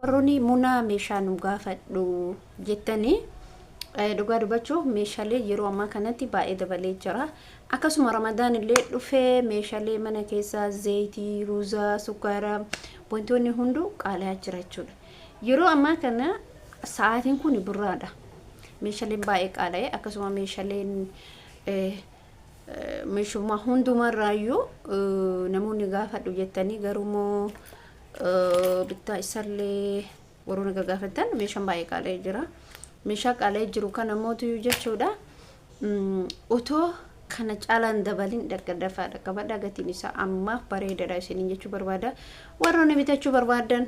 warroonni munaa meeshaa nu gaafadhu jettanii dhugaa dubbachuu meeshaalee yeroo ammaa kanatti baay'ee dabalee jira. Akkasuma Ramadaan illee dhufee meeshaalee mana keessaa zayitii, ruuzaa, sukkaara wantoonni hunduu qaala'aa jira jechuudha. Yeroo ammaa kana sa'aatiin kun birraadha. Meeshaaleen baay'ee qaala'e akkasuma meeshaaleen meeshummaa hundumarraayyuu namoonni gaafadhu jettanii garumoo bittaa isallee warroonni gaafatan meeshaan baay'ee qaala'ee jira. Meeshaa qaala'ee jiru kana mootu jechuudha. Otoo kana caalaan dabalin dafaadha qabadha gatiin isaa amma bareedaadha isiniin jechuu barbaada. Warroonni bitachuu barbaadan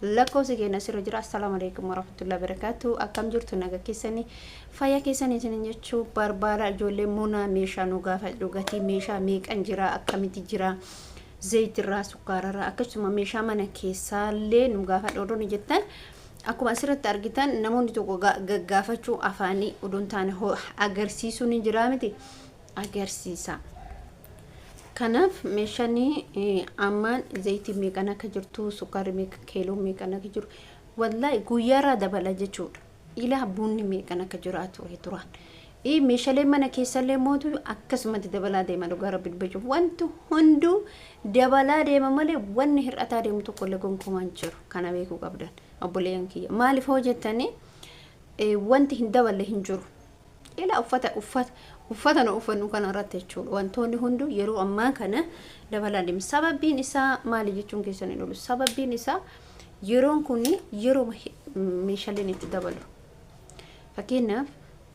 lakkoofsi keenya asirra jira. Assalaamu alaykum warahmatullahi wabarakatuh. Akkam jirtu naga keessanii fayyaa keessanii isiniin jechuu barbaada. Ijoollee munaa meeshaa nu gaafadhu gatii meeshaa meeqan jira akkamitti jira zayitirraa sukkaararraa akkasuma meeshaa mana keessaallee nu gaafadhu warroonni jettan akkuma asirratti argitan namoonni tokko gaggaafachuu afaanii odoon taane agarsiisuu ni jira miti agarsiisa. Kanaaf meeshanii ammaan zayitii meeqan akka jirtu sukkaarri meeqa kiiloo meeqan akka jiru wallahi guyyaarraa dabala jechuudha. Ilaa bunni meeqan akka jiraatu turan. Meeshaalee mana keessallee mootu akkasumatti dabalaa deema dhugaa rabbi dubbachuuf wanti hunduu dabalaa deema malee wanni hir'ataa deemu tokko illee gonkumaan jiru kana beekuu qabdan obboleeyyan kiyya. Maaliif hojjettanii wanti hin daballe hin jiru. Ilaa uffata nu uffannu kana irratti jechuudha. Wantoonni hunduu yeroo ammaa kana dabalaa deema. Sababiin isaa maali jechuun keessan hin oolu. Sababiin isaa yeroon kun yeroo meeshaaleen itti dabalu. Fakkeenyaaf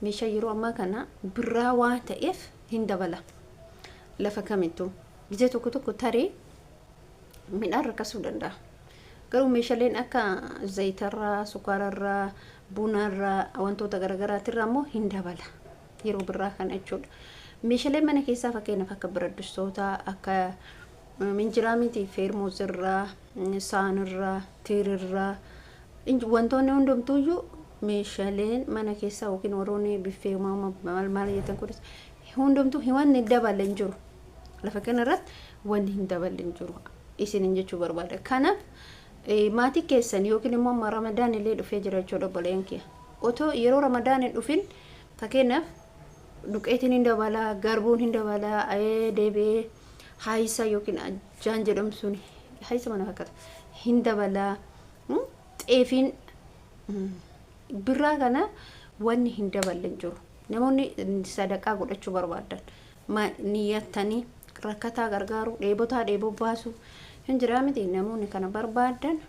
meeshaa yeroo ammaa kana birraa waan ta'eef hin dabala. Lafa kamittuu gizee tokko tokko tarii midhaan rakkasuu danda'a. Garuu meeshaaleen akka zayitarraa, sukkaararraa, bunarraa, wantoota garaagaraatirraa immoo hin dabala. Yeroo birraa kana jechuudha. Meeshaaleen mana keessaa fakkeenyaaf akka biraddistoota, akka minjiraa miti feermuusirraa, saanirraa, tiirirraa wantoonni hundumtuuyyuu meeshaaleen mana keessaa yookiin warroonni biffee maal jettan kunis hundumtuu wanni dabalee hin jiru. Lafa kanarratti wanni hin dabalee hin jiru. Isiniin jechuu barbaada. Kanaaf maatii keessan yookiin immoo Ramadaan illee dhufee jira jechuudha obboleeyyan kiyya. Otoo yeroo Ramadaan hin dhufin fakkeenyaaf duqeetiin hin dabalaa, garbuun hin dabalaa, deebi'ee haayisa yookiin ajjaan jedhamu sun haayisa mana fakkaata hin dabalaa, xeefiin birraa kana wanni hin daballe jiru. Namoonni sadaqaa godhachuu barbaadan niyyattanii rakkataa gargaaru dheebotaa dheeboo baasu hin jira miti. Namoonni kana barbaadan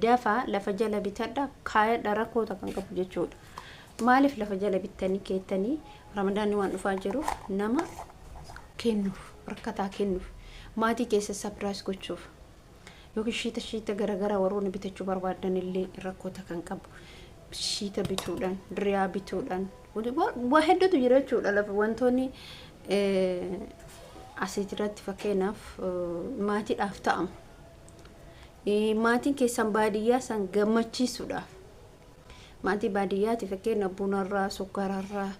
dafaa lafa jala bitadha kaayadha rakkoota kan qabu jechuudha. Maaliif lafa jala bittanii keettanii Ramadaanni waan dhufaa jiru nama kennuuf rakkataa kennuuf maatii keessa sapiraayis gochuuf yookiin shiita garagaraa warroonni bitachuu barbaadan illee rakkoota kan qabu. Shiita bituudhaan, diriyaa bituudhaan waa hedduutu jira jechuudha. Lafa wantoonni asirratti fakkeenyaaf maatiidhaaf ta'amu. Maatiin keessan baadiyyaa san gammachiisuudhaaf. Maatii baadiyyaati fakkeenyaaf bunarraa, sukkaararraa,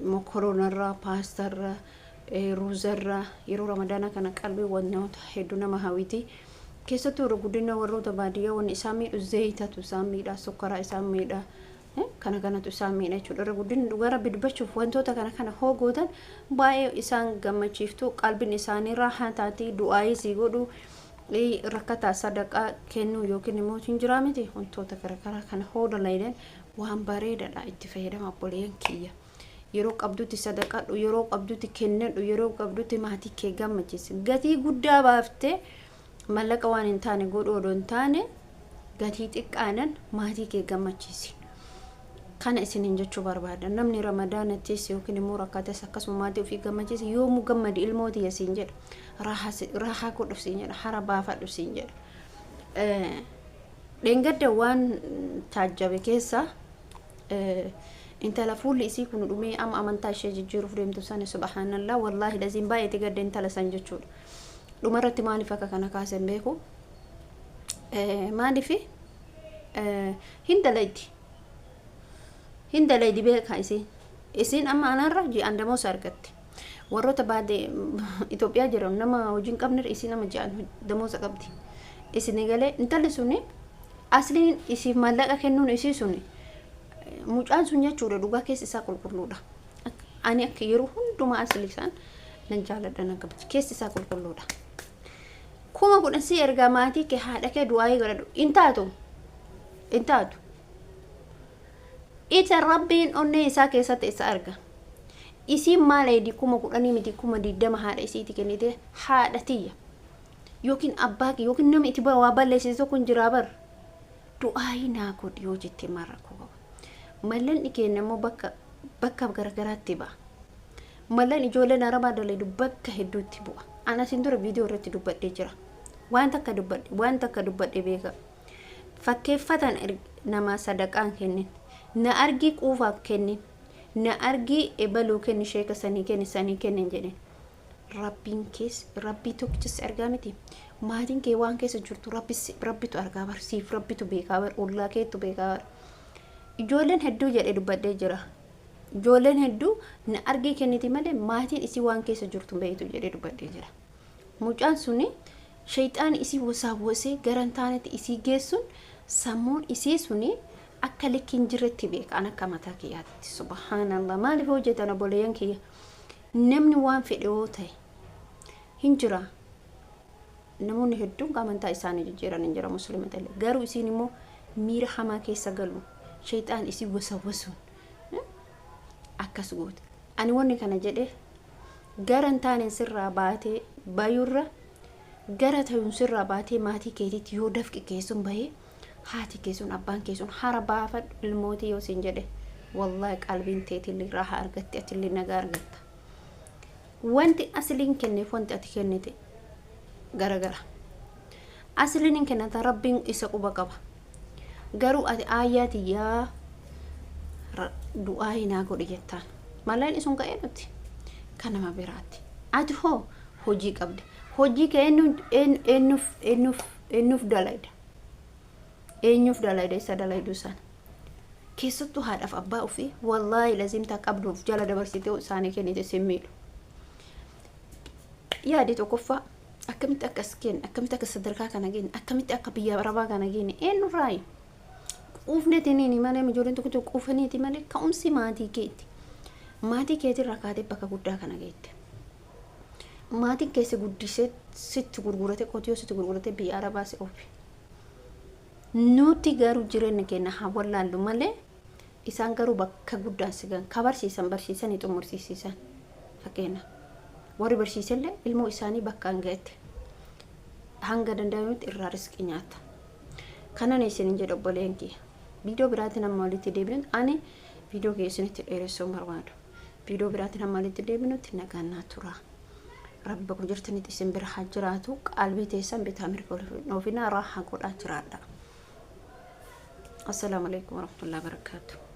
mokoroonarraa, paastarraa, ruuzarraa yeroo Ramadaana kana qalbii wantoota hedduu nama hawwiti. Keessattuu yeroo guddina warroota baadiyyaa wanni isaan miidhu zayitatu isaan miidha, sukkaara isaan miidha, kanatu isaan miidha jechuudha. Yeroo guddina dhugaa rabbi dubbachuuf wantoota kana hoogootan baay'ee isaan gammachiiftu qalbiin isaanii raahaa taati du'aayii sii godhu rakkataa sadaqaa kennuu yookiin immoo hin jiraa miti wantoota garagaraa kana hoodalaydan waan bareedaadha itti fayyadama obboleeyyan kiyya. Yeroo qabdutti sadaqadhu, yeroo qabdutti kennadhu, yeroo qabdutti maatii kee gammachiisi. Gatii guddaa baaftee mallaqa waan hin taane godhu odoo hin taane gatii xiqqaanan maatii kee gammachiisi. Kana isiniin jechuu barbaada. Namni Ramadaanattis yookiin immoo rakkatas akkasuma maatii ofii gammachiisi yoomuu gammadi ilmooti yasiin jedha. Raahaa godhu siin jedha. Hara baafadhu siin jedha. Dheengadda waan taajjabe keessa intala fuulli isii kun dhumee amma amantaa ishee jijjiiruuf deemtu sana subhaanallah wallaahi laziin baay'eeti gadda intala san jechuudha. Dhumarratti maaliif akka kana kaasan beeku? Maaliif hin dalaydi beekaa isiin amma anarra ji'an damoosa argatti. Warroota baadee Itoophiyaa jiran nama hojiin qabne isiin nama ji'an damoosa qabdi. isini galee intalli suni asliin isiif mallaqa kennuun isii suni mucaan sun jechuudha dhugaa keessa isaa qulqulluudha. Ani akka yeroo hundumaa asliisaan nan jaaladha nan kabaj keessa isaa qulqulluudha. Kuma kudhan si erga maatii kee haadha kee du'aa godhadhu intaatu ita rabbiin onnee isaa keessatti isa arga. Isiin maal eedi kuma kudhanii miti kuma 20 haadha isiiti kennite haadha tiyya yookiin abbaa kee yookiin nama itti waa balleessisu kun jira bar du'aa naa godhi yoo jette mara ko mallan ikeen immoo bakka garagaraatti ba'a. Mallan ijoolleen arabaa daleedu bakka hedduutti bu'a. Ana sin dura viidiyoo irratti dubbadhee jira. Waan takka dubbadhee beeka. Fakkeeffatan nama sadaqaan kennin. Na argi quufaa kennin. Na argi ebaluu kenni sheeka sanii kennin jedhen. Rabbii tokkichis argaa miti. Maatiin kee waan keessa jirtu rabbitu argaa bar. Siif rabbitu beekaa bar. Ollaa keetu beekaa bar. Ijoolleen hedduu jedhee dubbadhee jira. Ijoolleen hedduu na argi kenniti malee maatiin isii waan keessa jirtu beeytu jedhee dubbadhee jira. Mucaan suni shayxaan isii wasaawwasee garantaanatti isii geessuun sammuun isii suni akka lekkiin jirretti beekan akka mataa kiyyaatti. Subhaanallah maaliif hojjetan obboleeyyan kiyya namni waan fedhe yoo ta'e hin jira. Namoonni hedduun amantaa isaanii jijjiiran hin jira musliimota illee garuu isiin immoo miira hamaa keessa galu shayxaan isii wasaawwasuun akkas goote. Ani wanni kana jedhe garantaan sirraa baatee bayurra gara ta'uun sirraa baatee maatii keetiitti yoo dafqi keessuun bahee haati keessuun abbaan keessuun hara baafa ilmootii yoo siin jedhe wallahi qalbiin teetillee raaha argatti atillee nagaa argatta. Wanti asliin kenneef wanti ati kennite garagara. Asliin kennata rabbiin isa quba qaba. Garuu ati ayyaati yaa du'aa naa godhi jettaan. Mallaan isuun ka'ee nuti kanama biraatti. Ati hoo hojii qabdi. Hojii kee eenyuuf dalayda. Eenyuuf dalayda isa dalaydu sana. Keessattuu haadhaaf abbaa ofii wallahi lazimtaa qabduuf jala dabarsitee isaanii kennite simmiidhu. Yaadi tokkoffaa akkamitti akkas kenna akkamitti akka sadarkaa kana kenna akkamitti akka biyya arabaa kana kenna eenyu raayi. Quufneetiniin malee ijoolleen tokko quufaniiti malee ka'umsi maatii keeti. Maatii keetii rakkaatee bakka guddaa kana geette. Maatiin keessa guddisee sitti gurgurate qotiyoo sitti gurgurate biyya arabaa si oofe. Nuti garuu jireenya keenya haa wallaallu malee isaan garuu bakka guddaan sigan kabarsiisan barsiisanii xumursiisan fakkeenya. Warri barsiisellee ilmoo isaanii bakka hangaette. Hanga danda'amutti irraa riskii nyaata. Kanan isin jedhu obboleen kiyya. Video biraatiin amma walitti deebinuun ani video keessanitti dheeressuun barbaadu. Video biraatiin amma walitti deebinuutti nagaannaa tura. Rabbi kun jirtanitti isin bira haa jiraatu qalbii teessan bitaa mirga ofiinaa raahaa godhaa jiraadha. Assalamu alaikum warahmatullahi wabarakatuh.